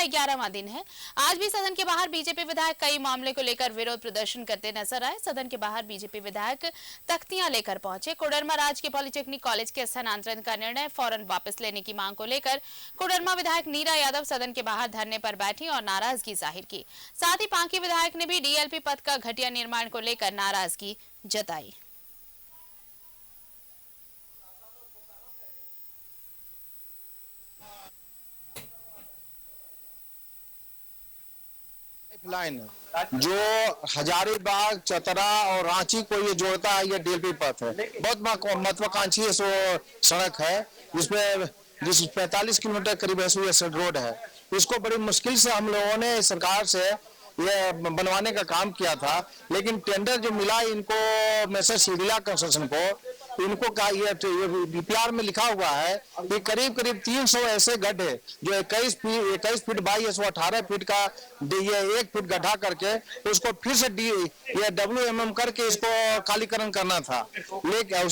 11वां दिन है। आज भी सदन के बाहर बीजेपी विधायक कई मामले को लेकर विरोध प्रदर्शन करते नजर आए। सदन के बाहर बीजेपी विधायक तख्तियां लेकर पहुंचे। कोडरमा राजकीय पॉलिटेक्निक कॉलेज के स्थानांतरण का निर्णय फौरन वापस लेने की मांग को लेकर कोडरमा विधायक नीरा यादव सदन के बाहर धरने पर बैठी और नाराजगी जाहिर की। साथ ही पांकी विधायक ने भी डीएलपी पथ का घटिया निर्माण को लेकर नाराजगी जताई। लाइन जो हजारीबाग, चतरा और रांची को ये जोड़ता है, ये डीएलपी पथ है। बहुत महत्वाकांक्षी सड़क है जिसमें 45 किलोमीटर करीब रोड है। इसको बड़ी मुश्किल से हम लोगों ने सरकार से ये बनवाने का काम किया था, लेकिन टेंडर जो मिला इनको मैसर सीडीला कंस्ट्रक्शन को, इनको का ये बीपीआर में लिखा हुआ है कि करीब 300 ऐसे गड्ढे जो 21 फीट बाई 118 फीट का ये 1 फीट गड्ढा करके उसको फिर से ये WMM करके इसको खालीकरण करना था। लेकिन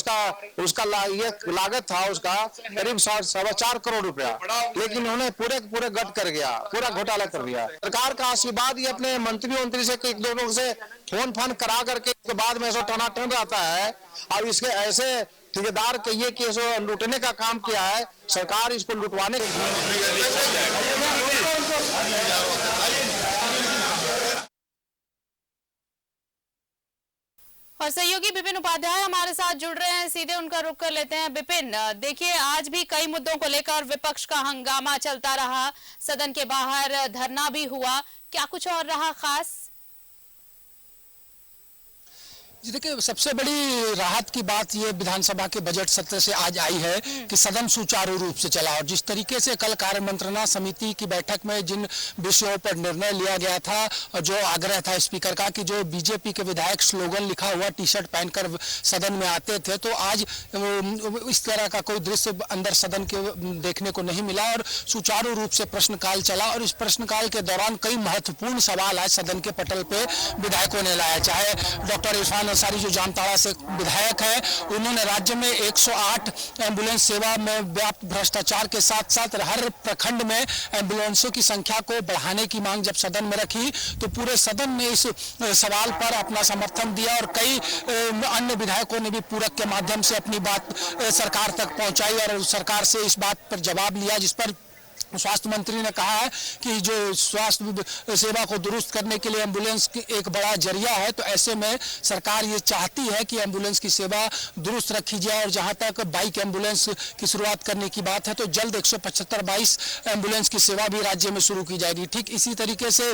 उसका ये लागत था उसका करीब 4.25 करोड़ रुपया, लेकिन उन्होंने पूरे गट कर गया, पूरा घोटाला कर दिया। सरकार का आशीर्वाद ये अपने मंत्री से एक दो लोग से फोन करा करके इसके बाद में ऐसा टनाटन रहता है। और इसके ऐसे ठेकेदार कहिए कि इसको लूटने का काम किया है सरकार, इसको लुटवाने और सहयोगी विपिन उपाध्याय हमारे साथ जुड़ रहे हैं, सीधे उनका रुख कर लेते हैं। विपिन, देखिए आज भी कई मुद्दों को लेकर विपक्ष का हंगामा चलता रहा, सदन के बाहर धरना भी हुआ, क्या कुछ और रहा खास? जी देखिए, सबसे बड़ी राहत की बात ये विधानसभा के बजट सत्र से आज आई है कि सदन सुचारू रूप से चला। और जिस तरीके से कल कार्य मंत्रणा समिति की बैठक में जिन विषयों पर निर्णय लिया गया था, जो आग्रह था स्पीकर का कि जो बीजेपी के विधायक स्लोगन लिखा हुआ टी-शर्ट पहनकर सदन में आते थे, तो आज इस तरह का कोई दृश्य अंदर सदन के देखने को नहीं मिला और सुचारू रूप से प्रश्नकाल चला। और इस प्रश्नकाल के दौरान कई महत्वपूर्ण सवाल आज सदन के पटल पे विधायकों ने लाया। चाहे डॉक्टर इरफान अंसारी जो जामताड़ा से विधायक है, उन्होंने राज्य में 108 एम्बुलेंस सेवा में व्याप्त भ्रष्टाचार के साथ साथ हर प्रखंड में एम्बुलेंसों की संख्या को बढ़ाने की मांग जब सदन में रखी, तो पूरे सदन ने इस सवाल पर अपना समर्थन दिया और कई अन्य विधायकों ने भी पूरक के माध्यम से अपनी बात सरकार तक पहुंचाई और सरकार से इस बात पर जवाब लिया, जिस पर स्वास्थ्य मंत्री ने कहा है कि जो स्वास्थ्य सेवा को दुरुस्त करने के लिए एम्बुलेंस एक बड़ा जरिया है, तो ऐसे में सरकार ये चाहती है कि एम्बुलेंस की सेवा दुरुस्त रखी जाए। और जहां तक बाइक एम्बुलेंस की शुरुआत करने की बात है, तो जल्द 175 बाइक एम्बुलेंस की सेवा भी राज्य में शुरू की जाएगी। ठीक इसी तरीके से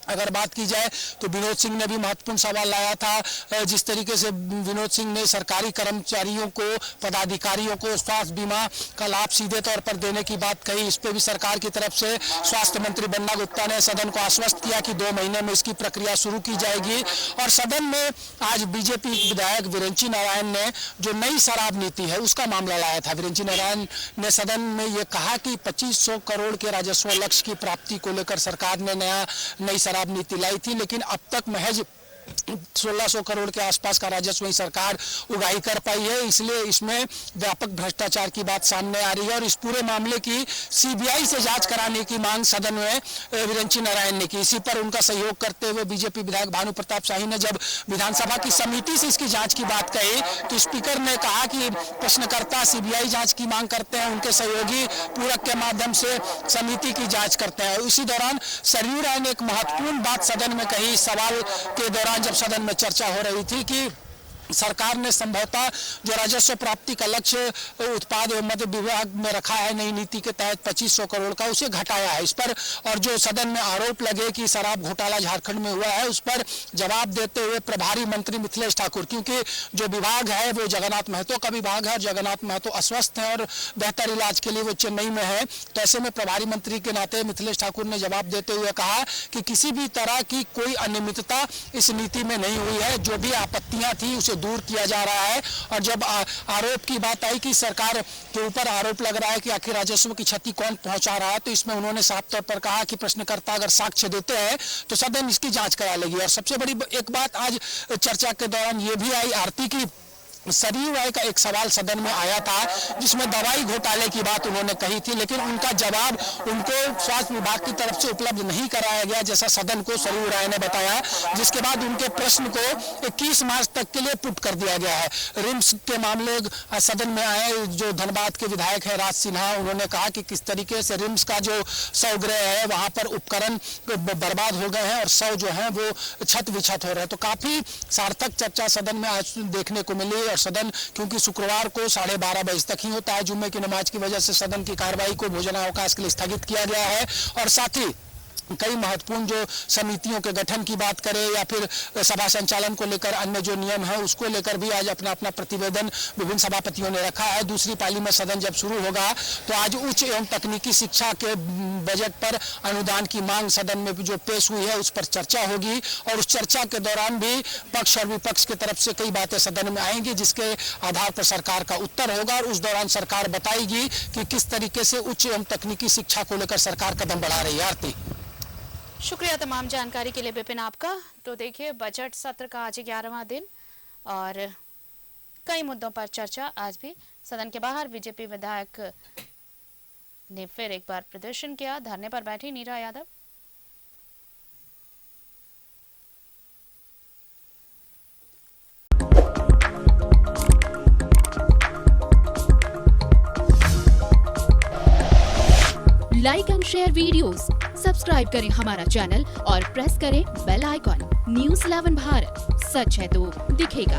अगर बात की जाए तो विनोद सिंह ने भी महत्वपूर्ण सवाल लाया था। जिस तरीके से विनोद सिंह ने सरकारी कर्मचारियों को, पदाधिकारियों को स्वास्थ्य बीमा का लाभ सीधे तौर पर देने की बात कही, इस पे भी सरकार की तरफ से स्वास्थ्य मंत्री बन्ना गुप्ता ने सदन को आश्वस्त किया कि 2 महीने में इसकी प्रक्रिया शुरू की जाएगी। और सदन में आज बीजेपी विधायक विरेंची नारायण ने जो नई शराब नीति है उसका मामला लाया था। विरेंची नारायण ने सदन में ये कहा कि 2500 करोड़ के राजस्व लक्ष्य की प्राप्ति को लेकर सरकार ने नई शराब नीति लाई थी, लेकिन अब तक महज 1600 करोड़ के आसपास का राजस्व ही सरकार उगाही कर पाई है। इसलिए इसमें व्यापक भ्रष्टाचार की बात सामने आ रही है और इस पूरे मामले की सीबीआई से जांच कराने की मांग सदन में विरेंची नारायण ने की। इसी पर उनका सहयोग करते हुए बीजेपी विधायक भानु प्रताप शाही ने जब विधानसभा की समिति से इसकी जांच की बात कही, तो स्पीकर ने कहा कि प्रश्नकर्ता सीबीआई जांच की मांग करते हैं, उनके सहयोगी पूरक के माध्यम से समिति की जांच करते हैं। इसी दौरान सरयू राय ने एक महत्वपूर्ण बात सदन में कही। सवाल के दौरान जब सदन में चर्चा हो रही थी कि सरकार ने संभवतः जो राजस्व प्राप्ति का लक्ष्य उत्पाद एवं मद्य विभाग में रखा है नई नीति के तहत 2500 करोड़ का, उसे घटाया है। इस पर और जो सदन में आरोप लगे कि शराब घोटाला झारखंड में हुआ है, उस पर जवाब देते हुए प्रभारी मंत्री मिथिलेश ठाकुर, क्योंकि जो विभाग है वो जगन्नाथ महतो का विभाग है और जगन्नाथ महतो अस्वस्थ है और बेहतर इलाज के लिए वो चेन्नई में है, तो ऐसे में प्रभारी मंत्री के नाते मिथिलेश ठाकुर ने जवाब देते हुए कहा कि किसी भी तरह की कोई अनियमितता इस नीति में नहीं हुई है, जो भी आपत्तियां थी उसे दूर किया जा रहा है। और जब आरोप की बात आई कि सरकार के ऊपर आरोप लग रहा है कि आखिर राजस्व की क्षति कौन पहुंचा रहा है, तो इसमें उन्होंने साफ तौर पर कहा कि प्रश्नकर्ता अगर साक्ष्य देते हैं तो सदन इसकी जांच करा लेगी। और सबसे बड़ी एक बात आज चर्चा के दौरान ये भी आई आरती की सरयू राय का एक सवाल सदन में आया था जिसमें दवाई घोटाले की बात उन्होंने कही थी, लेकिन उनका जवाब उनको स्वास्थ्य विभाग की तरफ से उपलब्ध नहीं कराया गया, जैसा सदन को सरयू राय ने बताया, जिसके बाद उनके प्रश्न को 21 मार्च तक के लिए पुट कर दिया गया है। रिम्स के मामले सदन में आए, जो धनबाद के विधायक है राज सिन्हा, उन्होंने कहा कि किस तरीके से रिम्स का जो सौगृह है वहां पर उपकरण बर्बाद हो गए हैं और 100 जो है वो छत विछत हो रहे हैं। तो काफी सार्थक चर्चा सदन में आज देखने को मिली और सदन, क्योंकि शुक्रवार को 12:30 बजे तक ही होता है, जुम्मे की नमाज की वजह से सदन की कार्रवाई को भोजनावकाश के लिए स्थगित किया गया है। और साथ ही कई महत्वपूर्ण जो समितियों के गठन की बात करें या फिर सभा संचालन को लेकर अन्य जो नियम है उसको लेकर भी आज अपना अपना प्रतिवेदन विभिन्न सभापतियों ने रखा है। दूसरी पाली में सदन जब शुरू होगा तो आज उच्च एवं तकनीकी शिक्षा के बजट पर अनुदान की मांग सदन में जो पेश हुई है उस पर चर्चा होगी और उस चर्चा के दौरान भी पक्ष और विपक्ष की तरफ से कई बातें सदन में आएंगी, जिसके आधार पर सरकार का उत्तर होगा और उस दौरान सरकार बताएगी कि किस तरीके से उच्च एवं तकनीकी शिक्षा को लेकर सरकार कदम बढ़ा रही है। आरती, शुक्रिया तमाम जानकारी के लिए विपिन आपका। तो देखिए, बजट सत्र का आज 11वां दिन और कई मुद्दों पर चर्चा। आज भी सदन के बाहर बीजेपी विधायक ने फिर एक बार प्रदर्शन किया। धरने पर बैठी Neera Yadav. Like and share videos, subscribe करें हमारा चैनल और प्रेस करें बेल आइकॉन। न्यूज़ 11 भारत, सच है तो दिखेगा।